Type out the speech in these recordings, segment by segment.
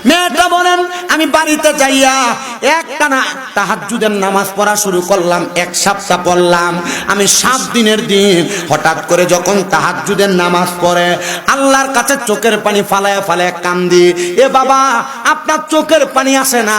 মেয়েটা বলেন আমি বাড়িতে যাইয়া একটানা তাহাজ্জুদের নামাজ পড়া শুরু করলাম, 1 সপ্তাহ পড়লাম। আমি 7 দিনের দিন হঠাৎ করে যখন তাহাজ্জুদের নামাজ পড়ে আল্লাহর কাছে চোখের পানি ফালায়া ফালায়া কান্দি। এ বাবা, আপনার চোখের পানি আসে না,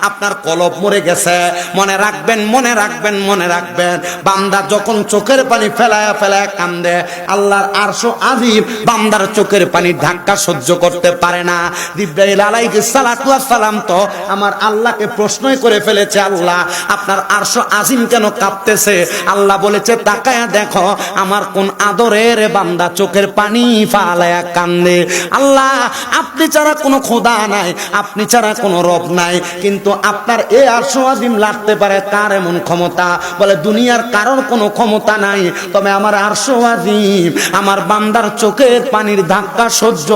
আপনার কলব মরে গেছে। মনে রাখবেন, মনে রাখবেন, মনে রাখবেন, বান্দা যখন চোখের পানি ফেলায়া ফেলায়া কান্দে আল্লাহর আরশ আজিম বান্দার চোখের পানি ধাক্কা সহ্য করতে পারে না। জিবরাইল আলাইহিস সালাতু ওয়াস সালাম তো আমার আল্লাহকে প্রশ্নই করে ফেলেছে, আল্লাহ আপনার আরশ আজিম কেন কাঁপতেছে? আল্লাহ বলেছে তাকায়া দেখো আমার কোন আদরের বান্দা চোখের পানি ফালায়া কান্দে। আল্লাহ আপনি ছাড়া কোনো খোদা নাই, আপনি ছাড়া কোনো রব নাই, কিন্তু আপনার এই আরশ আজিম লাগতে পারে কার এমন ক্ষমতা? বলে দুনিয়ার কারোর কোনো ক্ষমতা নাই, তবে আমার আরশ আজিম আমার বান্দার চোখের পানির ধাক্কা সহ্য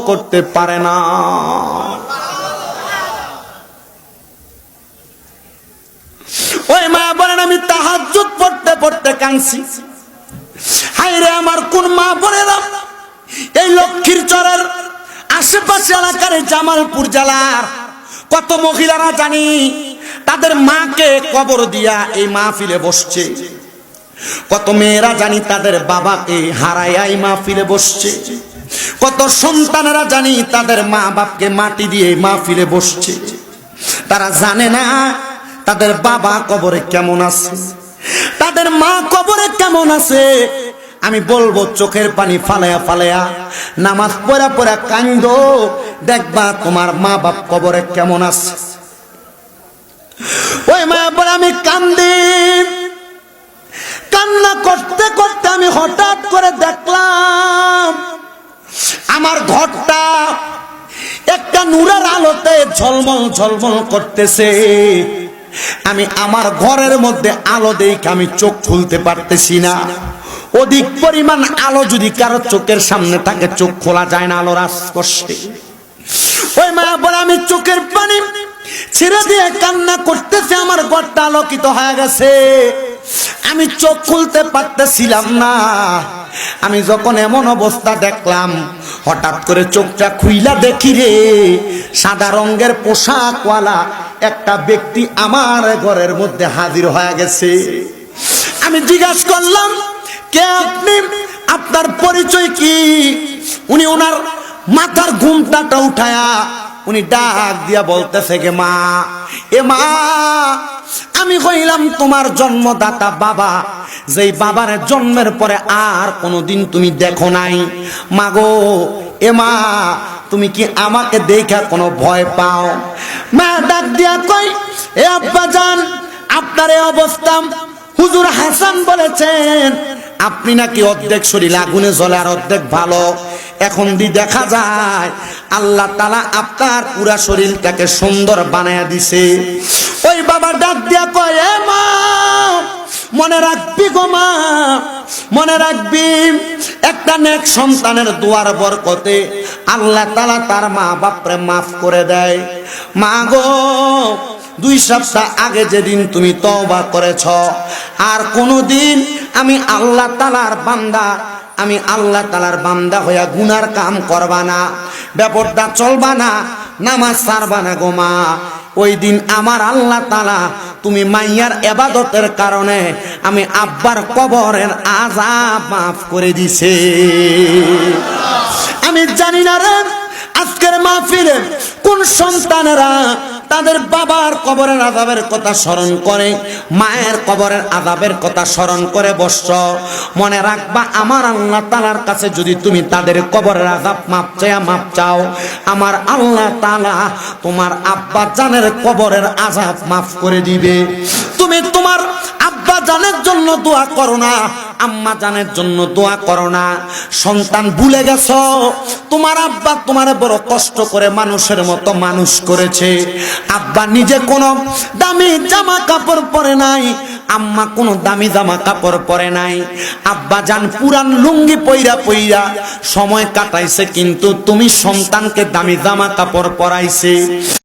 করতে পারে না। ওই মা বলেন আমি তাহাজ্জুদ পড়তে পড়তে কাঁদছি। হায়রে আমার কোন মা বোনেরা এই লক্ষ্মীর চরের আশেপাশে এলাকার জামালপুর জেলার কত মহিলারা জানি তাদের মাকে কবর দিয়া এই মাহফিলে বসছে, কত মেয়েরা জানি তাদের বাবাকে হারায় এই মাহফিলে বসছে, কত সন্তানেরা জানি তাদের মা বাপকে মাটি দিয়ে মাহফিলে বসছে। তারা জানে না তাদের বাবা কবরে কেমন আছে, তাদের মা কবরে কেমন আছে। আমি বলবো চোখের পানি ফালায়া ফালায়া নামাজ পড়া পড়া কান্দো, দেখবা তোমার মা বাপ কবরে কেমন আছে। ওই মা বলে আমি কান্দি, কান্না করতে করতে আমি হঠাৎ করে দেখলাম আমার ঘরটা একটা নূরের আলোতে ঝলমল ঝলমল করতেছে। আমি আমার ঘরের মধ্যে আলো দেখে আমি চোখ খুলতে পারতেছি না। অধিক পরিমাণ আলো যদি কারো চোখের সামনে থাকে চোখ খোলা যায় না আলোর স্পর্শে। ওই মা বলে আমি চোখের পানি ছেড়ে দিয়ে কান্না করতেছে, আমার ঘরটা আলোকিত হয়ে গেছে, আমি চোখ খুলতে পারতেছিলাম না। আমি যখন এমন অবস্থা দেখলাম হঠাৎ করে চোখটা খুইলা দেখি রে সাদা রঙের পোশাকওয়ালা একটা ব্যক্তি আমার ঘরের মধ্যে হাজির হয়ে গেছে। আমি জিজ্ঞাসা করলাম কে আপনি, আপনার পরিচয় কি? উনি ওনার মাথার ঘুমটাটা উঠায়া উনি ডাক দিয়া বলতেছে গে মা, এ মা আমি কইলাম তোমার জন্মদাতা বাবা, যেই বাবার জন্মের পরে আর কোনোদিন তুমি দেখো নাই। মাগো এ মা তুমি কি আমাকে দেখা কোনো ভয় পাও? মা ডাক দিয়া কই এ আব্বা জান আপনার এই অবস্থা হুজুর হাসান বলেছেন আপনি নাকি অর্ধেক শরীর আগুনে জ্বলে আর অর্ধেক ভালো। এখন দেখা যায় আল্লাহ তাআলা আপনার পুরা শরীরটাকে সুন্দর বানায়া দিছে। ওই বাবা ডাক দিয়া কয় এ মা মনে রাখবি গো মা, মনে রাখবি একটা নেক সন্তানের দুয়ার বরকতে আল্লাহ তাআলা তার মা বাপরে মাফ করে দেয়। মা গো 2 সপ্তাহ আগে যেদিন তুমি তওবা করেছ আর কোনোদিন আমি আল্লাহ তাআলার বান্দা, আমি আল্লাহ তাআলার বান্দা হইয়া গুনার কাম করবা না, ব্যাপারটা চলবা না, নামাজ ছাড়বা না গো মা। ওই দিন আমার আল্লাহ তাআলা তুমি মাইয়ার ইবাদতের কারণে আমি আব্বার কবরের আযাব মাফ করে দিছে। আমি জানি না রে আজকের মাহফিলে কোন সন্তানেরা তাদের বাবার কবরের আযাবের কথা স্মরণ করে, মায়ের কবরের আযাবের কথা স্মরণ করে বসছ। মনে রাখবা আমার আল্লাহ তাআলার কাছে যদি তুমি তাদের কবরের আযাব মাপ চাও, আমার আল্লাহ তাআলা তোমার আব্বা জানের কবরের আযাব মাফ করে দিবে। তুমি তোমার আব্বা জানের জন্য দোয়া করো না, আম্মা জানের জন্য দোয়া করো না। সন্তান ভুলে গেছো তোমার আব্বা তোমারে বড় কষ্ট করে মানুষের মতো মানুষ করেছে। আব্বা নিজে কোনো দামি জামা কাপড় পরে নাই, আম্মা কোনো দামি জামা কাপড় পরে নাই। আব্বা জান পুরান লুঙ্গি পইরা পইরা সময় কাটাইছে, কিন্তু তুমি সন্তানকে দামি জামা কাপড় পরাইছে।